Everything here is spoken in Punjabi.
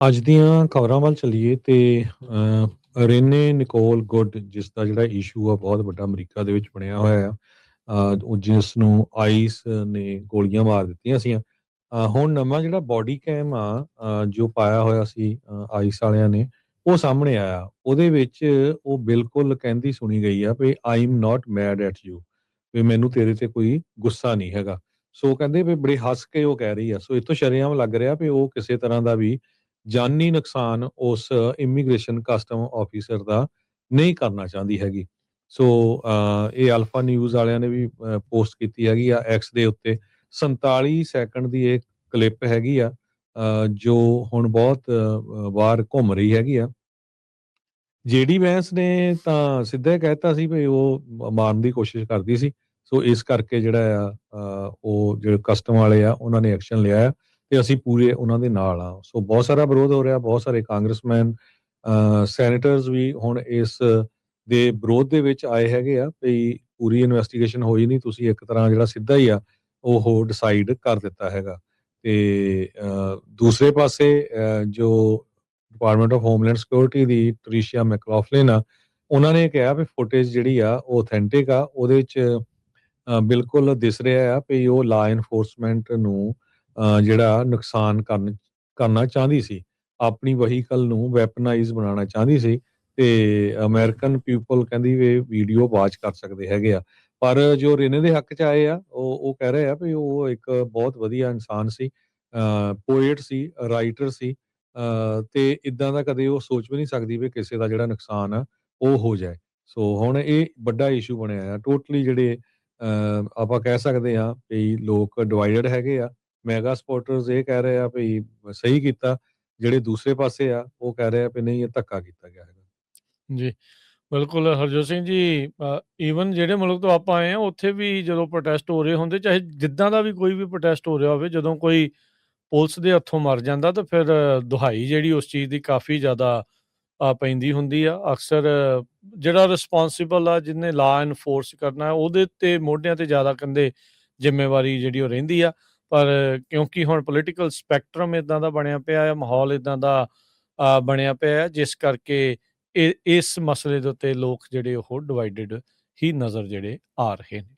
ਅੱਜ ਦੀਆਂ ਖਬਰਾਂ ਵੱਲ ਚੱਲੀਏ ਤੇ ਰੇਨੇ ਨਿਕੋਲ ਗੁੱਡ ਜਿਸ ਦਾ ਜਿਹੜਾ ਇਸ਼ੂ ਆ ਬਹੁਤ ਵੱਡਾ ਅਮਰੀਕਾ ਦੇ ਵਿੱਚ ਬਣਿਆ ਹੋਇਆ ਆ। ਉਹ ਜਿਸ ਨੂੰ ਆਈਸ ਨੇ ਗੋਲੀਆਂ ਮਾਰ ਦਿੱਤੀਆਂ ਸੀ। ਹੁਣ ਨਵਾਂ ਜਿਹੜਾ ਬੋਡੀ ਕੈਮ ਆ ਜੋ ਪਾਇਆ ਹੋਇਆ ਸੀ ਆਈਸ ਵਾਲਿਆਂ ਨੇ ਉਹ ਸਾਹਮਣੇ ਆਇਆ। ਉਹਦੇ ਵਿੱਚ ਉਹ ਬਿਲਕੁਲ ਕਹਿੰਦੀ ਸੁਣੀ ਗਈ ਆ ਵੀ I am not mad at you, ਵੀ ਮੈਨੂੰ ਤੇਰੇ ਤੇ ਕੋਈ ਗੁੱਸਾ ਨਹੀਂ ਹੈਗਾ। ਸੋ ਕਹਿੰਦੇ ਵੀ ਬੜੇ ਹੱਸ ਕੇ ਉਹ ਕਹਿ ਰਹੀ ਆ। ਸੋ ਇਹ ਤੋਂ ਸ਼ਰੇਆਮ ਲੱਗ ਰਿਹਾ ਵੀ ਉਹ ਕਿਸੇ ਤਰ੍ਹਾਂ ਦਾ ਵੀ ਜਾਨੀ ਨੁਕਸਾਨ ਉਸ ਇਮੀਗ੍ਰੇਸ਼ਨ ਕਸਟਮ ਆਫਿਸਰ ਦਾ ਨਹੀਂ ਕਰਨਾ ਚਾਹੁੰਦੀ ਹੈਗੀ। ਸੋ ਇਹ ਅਲਫਾ ਨਿਊਜ਼ ਵਾਲਿਆਂ ਨੇ ਵੀ ਪੋਸਟ ਕੀਤੀ ਹੈਗੀ ਆ ਐਕਸ ਦੇ ਉੱਤੇ। 47 ਸੈਕਿੰਡ ਦੀ ਇਹ ਕਲਿੱਪ ਹੈਗੀ ਆ ਜੋ ਹੁਣ ਬਹੁਤ ਵਾਰ ਘੁੰਮ ਰਹੀ ਹੈਗੀ ਆ। ਜੇਡੀ ਵੈਂਸ ਨੇ ਤਾਂ ਸਿੱਧਾ ਹੀ ਕਹਿਤਾ ਸੀ ਵੀ ਉਹ ਮਾਰਨ ਦੀ ਕੋਸ਼ਿਸ਼ ਕਰਦੀ ਸੀ। ਸੋ ਇਸ ਕਰਕੇ ਜਿਹੜਾ ਆ ਉਹ ਜਿਹੜੇ ਕਸਟਮ ਵਾਲੇ ਆ ਉਹਨਾਂ ਨੇ ਐਕਸ਼ਨ ਲਿਆ ਆ ਤੇ ਅਸੀਂ ਪੂਰੇ ਉਹਨਾਂ ਦੇ ਨਾਲ ਆ। ਸੋ ਬਹੁਤ ਸਾਰਾ ਵਿਰੋਧ ਹੋ ਰਿਹਾ, ਬਹੁਤ ਸਾਰੇ ਕਾਂਗਰਸਮੈਨ ਸੈਨੇਟਰਸ ਵੀ ਹੁਣ ਇਸ ਦੇ ਵਿਰੋਧ ਦੇ ਵਿੱਚ ਆਏ ਹੈਗੇ ਆ ਵੀ ਪੂਰੀ ਇਨਵੈਸਟੀਗੇਸ਼ਨ ਹੋਈ ਨਹੀਂ, ਤੁਸੀਂ ਇੱਕ ਤਰ੍ਹਾਂ ਜਿਹੜਾ ਸਿੱਧਾ ਹੀ ਆ ਉਹ ਡਿਸਾਈਡ ਕਰ ਦਿੱਤਾ ਹੈਗਾ। ਤੇ ਦੂਸਰੇ ਪਾਸੇ ਜੋ ਡਿਪਾਰਟਮੈਂਟ ਆਫ ਹੋਮਲੈਂਡ ਸਿਕਿਉਰਿਟੀ ਦੀ ਟ੍ਰੀਸ਼ੀਆ ਮੈਕਲੌਫਲਿਨ ਆ, ਉਹਨਾਂ ਨੇ ਕਿਹਾ ਵੀ ਫੁਟੇਜ ਜਿਹੜੀ ਆ ਉਹ ਅਥੈਂਟਿਕ ਆ। ਉਹਦੇ ਵਿੱਚ ਬਿਲਕੁਲ ਦਿਸ ਰਿਹਾ ਆ ਵੀ ਉਹ ਲਾ ਇਨਫੋਰਸਮੈਂਟ ਨੂੰ ਜਿਹੜਾ ਨੁਕਸਾਨ ਕਰਨਾ ਚਾਹੁੰਦੀ ਸੀ, ਆਪਣੀ ਵਹੀਕਲ ਨੂੰ ਵੈਪਨਾਈਜ਼ ਬਣਾਉਣਾ ਚਾਹੁੰਦੀ ਸੀ। ਤੇ ਅਮਰੀਕਨ ਪੀਪਲ ਕਹਿੰਦੀ ਵੀ ਵੀਡੀਓ ਵਾਚ ਕਰ ਸਕਦੇ ਹੈਗੇ ਆ। ਪਰ ਜੋ ਰੇਨੇ ਦੇ ਹੱਕ 'ਚ ਆਏ ਆ ਉਹ ਕਹਿ ਰਹੇ ਆ ਵੀ ਉਹ ਇੱਕ ਬਹੁਤ ਵਧੀਆ ਇਨਸਾਨ ਸੀ, ਪੋਇਟ ਸੀ, ਰਾਈਟਰ ਸੀ, ਤੇ ਇਦਾਂ ਦਾ ਕਦੇ ਉਹ ਸੋਚ ਵੀ ਨਹੀਂ ਸਕਦੀ ਵੀ ਕਿਸੇ ਦਾ ਜਿਹੜਾ ਨੁਕਸਾਨ ਆ ਉਹ ਹੋ ਜਾਏ। ਸੋ ਹੁਣ ਇਹ ਵੱਡਾ ਇਸ਼ੂ ਬਣਿਆ ਆ ਟੋਟਲੀ ਜਿਹੜੇ ਆਪਾਂ ਕਹਿ ਸਕਦੇ ਹਾਂ ਵੀ ਲੋਕ ਡਿਵਾਈਡਡ ਹੈਗੇ ਆ। ਮੈਗਾ ਸਪੋਰਟਰਸ ਇਹ ਕਹਿ ਰਹੇ ਆ ਵੀ ਸਹੀ ਕੀਤਾ, ਜਿਹੜੇ ਦੂਸਰੇ ਪਾਸੇ ਆ ਉਹ ਕਹਿ ਰਹੇ ਆ ਵੀ ਨਹੀਂ ਇਹ ਧੱਕਾ ਕੀਤਾ ਗਿਆ ਹੈਗਾ। ਜੀ, ਬਿਲਕੁਲ ਹਰਜੋਤ ਸਿੰਘ ਜੀ, ਈਵਨ ਜਿਹੜੇ ਮੁਲਕ ਤੋਂ ਆਪਾਂ ਆਏ ਹਾਂ ਉੱਥੇ ਵੀ ਜਦੋਂ ਪ੍ਰੋਟੈਸਟ ਹੋ ਰਹੇ ਹੁੰਦੇ, ਚਾਹੇ ਜਿੱਦਾਂ ਦਾ ਵੀ ਕੋਈ ਵੀ ਪ੍ਰੋਟੈਸਟ ਹੋ ਰਿਹਾ ਹੋਵੇ, ਜਦੋਂ ਕੋਈ ਪੁਲਿਸ ਦੇ ਹੱਥੋਂ ਮਰ ਜਾਂਦਾ ਤਾਂ ਫਿਰ ਦੁਹਾਈ ਜਿਹੜੀ ਉਸ ਚੀਜ਼ ਦੀ ਕਾਫੀ ਜ਼ਿਆਦਾ ਪੈਂਦੀ ਹੁੰਦੀ ਆ। ਅਕਸਰ ਜਿਹੜਾ ਰਿਸਪੋਂਸੀਬਲ ਆ, ਜਿਹਨੇ ਲਾ ਇਨਫੋਰਸ ਕਰਨਾ, ਉਹਦੇ ਤੇ ਮੋਢਿਆਂ ਤੇ ਜ਼ਿਆਦਾ ਕਹਿੰਦੇ ਜ਼ਿੰਮੇਵਾਰੀ ਜਿਹੜੀ ਉਹ ਰਹਿੰਦੀ ਆ। ਪਰ ਕਿਉਂਕਿ ਹੁਣ ਪੋਲੀਟੀਕਲ ਸਪੈਕਟਰਮ ਇਦਾਂ ਦਾ ਬਣਿਆ ਪਿਆ ਹੈ, ਮਾਹੌਲ ਇਦਾਂ ਦਾ ਬਣਿਆ ਪਿਆ ਹੈ, ਜਿਸ ਕਰਕੇ ਇਸ ਮਸਲੇ ਦੇ ਉੱਤੇ ਲੋਕ ਜਿਹੜੇ ਉਹ ਡਿਵਾਈਡਡ ਹੀ ਨਜ਼ਰ ਜਿਹੜੇ ਆ ਰਹੇ ਨੇ।